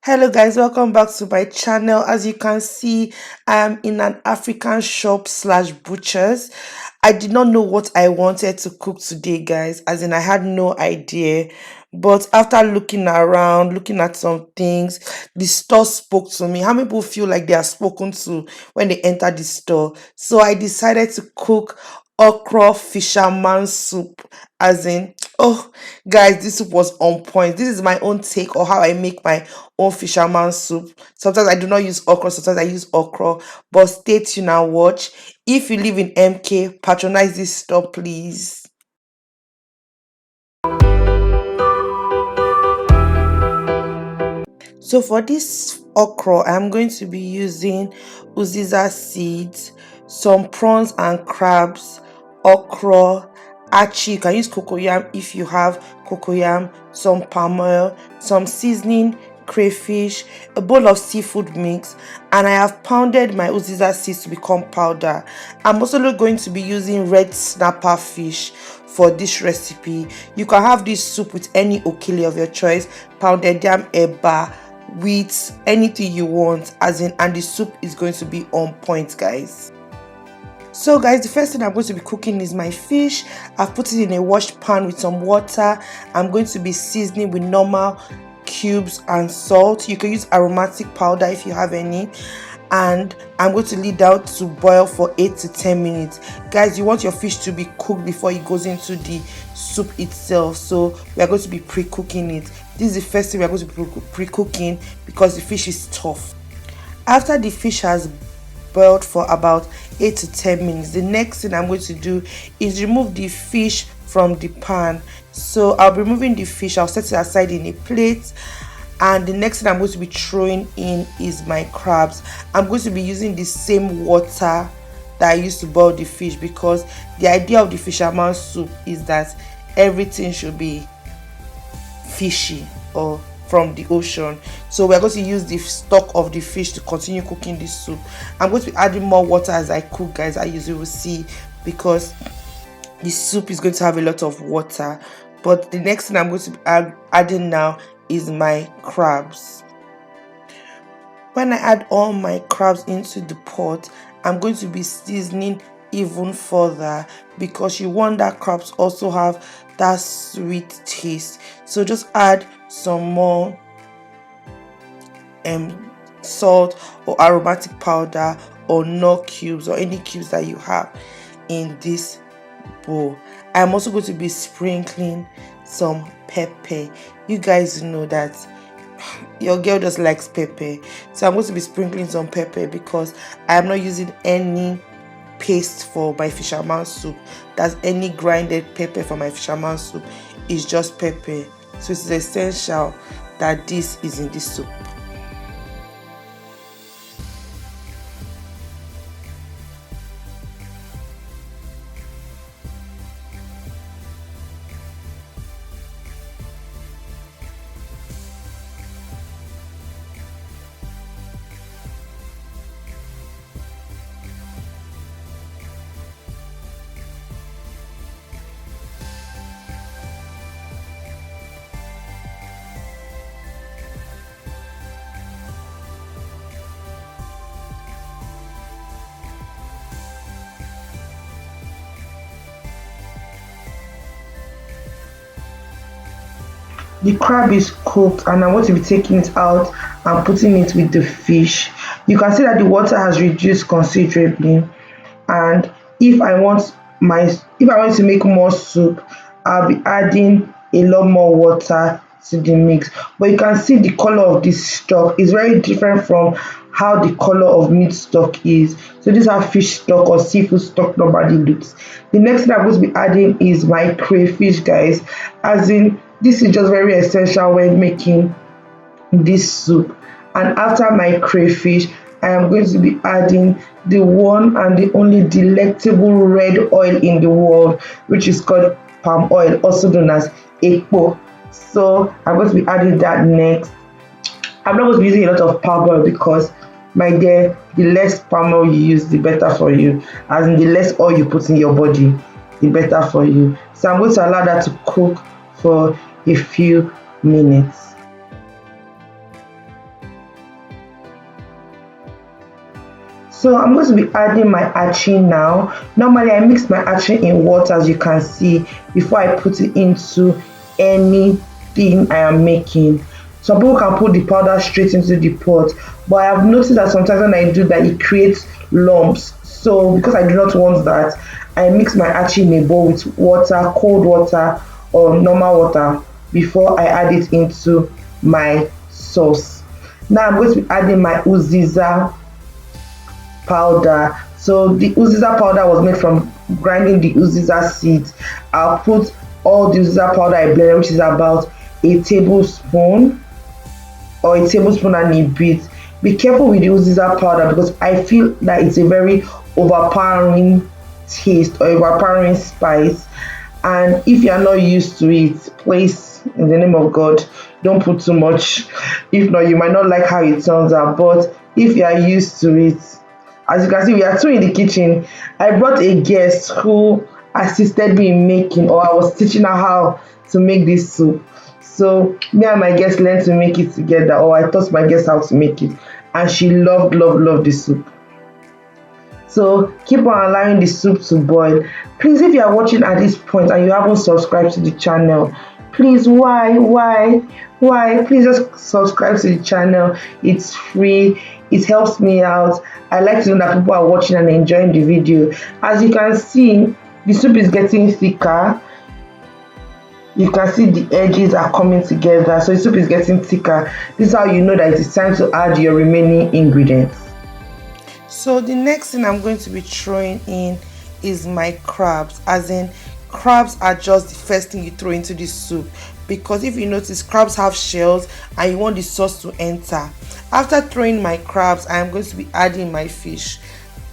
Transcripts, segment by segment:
Hello guys, welcome back to my channel. As you can see, I'm in an African shop slash butcher's. I did not know what I wanted to cook today, guys, as in I had no idea. But after looking around, looking at some things, the store spoke to me. How many people feel like they are spoken to when they enter the store? So I decided to cook okra fisherman soup, as in, oh guys, this soup was on point. This is my own take or how I make my own fisherman soup. Sometimes I do not use okra, sometimes I use okra, but stay tuned and watch. If you live in MK, patronize this store, please. So for this okra, I'm going to be using uziza seeds, some prawns and crabs, okra, achi. You can use cocoyam if you have cocoyam, some palm oil, some seasoning, crayfish, a bowl of seafood mix, and I have pounded my uziza seeds to become powder. I'm also going to be using red snapper fish for this recipe. You can have this soup with any okele of your choice, pounded yam, eba, with anything you want, as in, and the soup is going to be on point, guys. So guys, the first thing I'm going to be cooking is my fish. I've put it in a washed pan with some water. I'm going to be seasoning with normal cubes and salt. You can use aromatic powder if you have any, and I'm going to leave that to boil for 8 to 10 minutes. Guys, you want your fish to be cooked before it goes into the soup itself, so we are going to be pre-cooking it. This is the first thing we are going to be pre-cooking because the fish is tough. After the fish has boiled for about 8 to 10 minutes, the next thing I'm going to do is remove the fish from the pan. So I'll be removing the fish, I'll set it aside in a plate, and the next thing I'm going to be throwing in is my crabs. I'm going to be using the same water that I used to boil the fish, because the idea of the fisherman soup is that everything should be fishy or from the ocean. So we're going to use the stock of the fish to continue cooking this soup. I'm going to be adding more water as I cook, guys, as you will see, because the soup is going to have a lot of water. But the next thing I'm going to be adding now is my crabs. When I add all my crabs into the pot, I'm going to be seasoning even further, because you want that crabs also have that sweet taste. So just add some more salt or aromatic powder or nor cubes or any cubes that you have in this bowl. I'm also going to be sprinkling some pepper. You guys know that your girl just likes pepper, so I'm going to be sprinkling some pepper because I am not using any paste for my fisherman soup. That's any grinded pepper for my fisherman soup. It's just pepper, so it's essential that this is in this soup. The crab is cooked and I want to be taking it out and putting it with the fish. You can see that the water has reduced considerably, and if I want to make more soup, I'll be adding a lot more water to the mix. But you can see the color of this stock is very different from how the color of meat stock is. So this is how fish stock or seafood stock normally looks. The next thing I'm going to be adding is my crayfish, guys, as in this is just very essential when making this soup. And after my crayfish, I am going to be adding the one and the only delectable red oil in the world, which is called palm oil, also known as ekpo. So I'm going to be adding that next. I'm not going to be using a lot of palm oil because, my dear, the less palm oil you use, the better for you. As in, the less oil you put in your body, the better for you. So I'm going to allow that to cook for a few minutes. So I'm going to be adding my achi now. Normally I mix my achi in water, as you can see, before I put it into anything I am making. Some people can put the powder straight into the pot, but I have noticed that sometimes when I do that, it creates lumps. So because I do not want that, I mix my achi in a bowl with water, cold water or normal water, before I add it into my sauce. Now I'm going to be adding my uziza powder. So the uziza powder was made from grinding the uziza seeds. I'll put all the uziza powder I blended, which is about a tablespoon or a tablespoon and a bit. Be careful with the uziza powder because I feel that it's a very overpowering taste or overpowering spice. And if you are not used to it, please, in the name of God, don't put too much. If not, you might not like how it turns out. But if you are used to it, as you can see, we are two in the kitchen. I brought a guest who assisted me in making, or I was teaching her how to make this soup. So me and my guest learned to make it together, or I taught my guest how to make it, and she loved, loved, loved the soup. So keep on allowing the soup to boil. Please, if you are watching at this point and you haven't subscribed to the channel, please, why? Please just subscribe to the channel. It's free. It helps me out. I like to know that people are watching and enjoying the video. As you can see, the soup is getting thicker. You can see the edges are coming together, so the soup is getting thicker. This is how you know that it is time to add your remaining ingredients. So the next thing I'm going to be throwing in is my crabs. As in, crabs are just the first thing you throw into the soup, because if you notice, crabs have shells and you want the sauce to enter. After throwing my crabs, I am going to be adding my fish.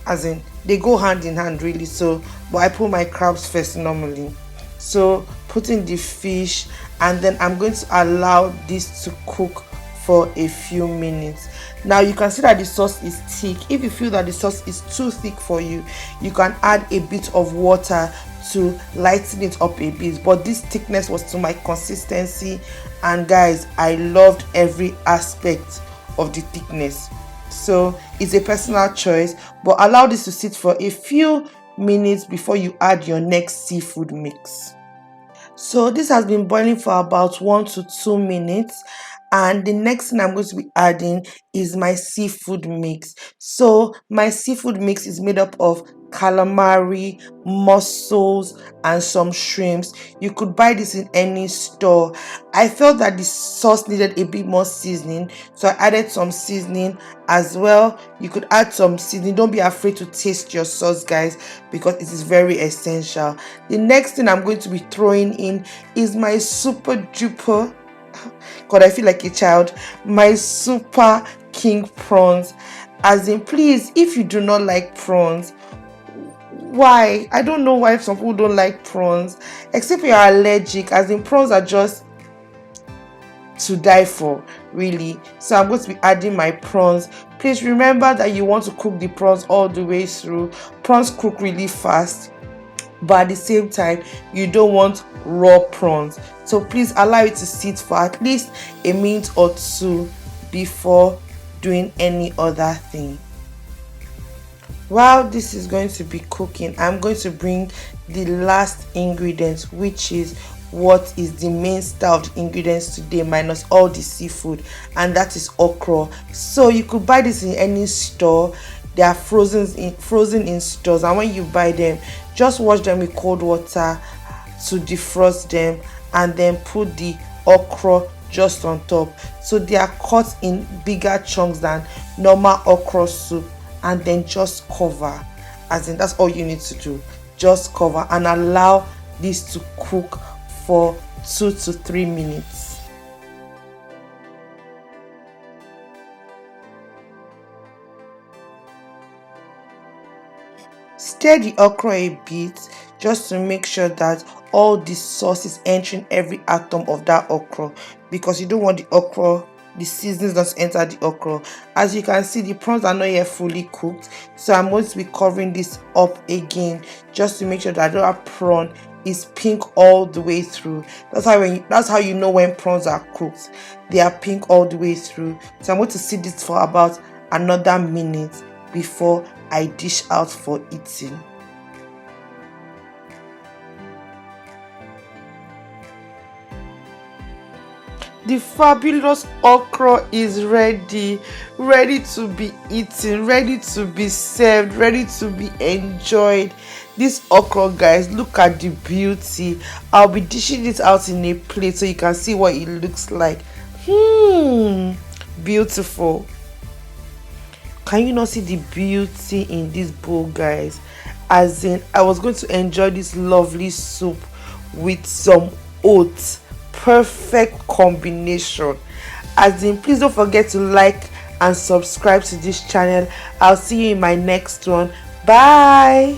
As in, they go hand in hand really, so but I put my crabs first normally. So putting the fish, and then I'm going to allow this to cook for a few minutes. Now you can see that the sauce is thick. If you feel that the sauce is too thick for you, you can add a bit of water to lighten it up a bit, but this thickness was to my consistency, and guys, I loved every aspect of the thickness. So it's a personal choice, but allow this to sit for a few minutes before you add your next seafood mix. So this has been boiling for about 1 to 2 minutes, and the next thing I'm going to be adding is my seafood mix. So my seafood mix is made up of calamari, mussels, and some shrimps. You could buy this in any store. I felt that the sauce needed a bit more seasoning, so I added some seasoning as well. You could add some seasoning. Don't be afraid to taste your sauce, guys, because it is very essential. The next thing I'm going to be throwing in is my super duper, God, I feel like a child, my super king prawns. As in, please, if you do not like prawns, why? I don't know why some people don't like prawns, except you're allergic. As in, prawns are just to die for, really. So I'm going to be adding my prawns. Please remember that you want to cook the prawns all the way through. Prawns cook really fast, but at the same time, you don't want raw prawns. So please allow it to sit for at least a minute or two before doing any other thing. While this is going to be cooking, I'm going to bring the last ingredient, which is what is the main star of the ingredients today, minus all the seafood, and that is okra. So you could buy this in any store. They are frozen in stores, and when you buy them, just wash them with cold water to defrost them, and then put the okra just on top. So they are cut in bigger chunks than normal okra soup, and then just cover. As in, that's all you need to do, just cover and allow this to cook for 2 to 3 minutes. Stir the okra a bit just to make sure that all the sauce is entering every atom of that okra, because you don't want the okra, the seasonings not to enter the okra. As you can see, the prawns are not yet fully cooked, so I'm going to be covering this up again just to make sure that that prawn is pink all the way through. That's how you know when prawns are cooked. They are pink all the way through. So I'm going to sit this for about another minute before I dish out for eating. The fabulous okra is ready to be eaten, ready to be served, ready to be enjoyed. This okra, guys, look at the beauty. I'll be dishing it out in a plate so you can see what it looks like. Beautiful. Can you not see the beauty in this bowl, guys? As in, I was going to enjoy this lovely soup with some oats. Perfect combination. As in, please don't forget to like and subscribe to this channel. I'll see you in my next one. Bye.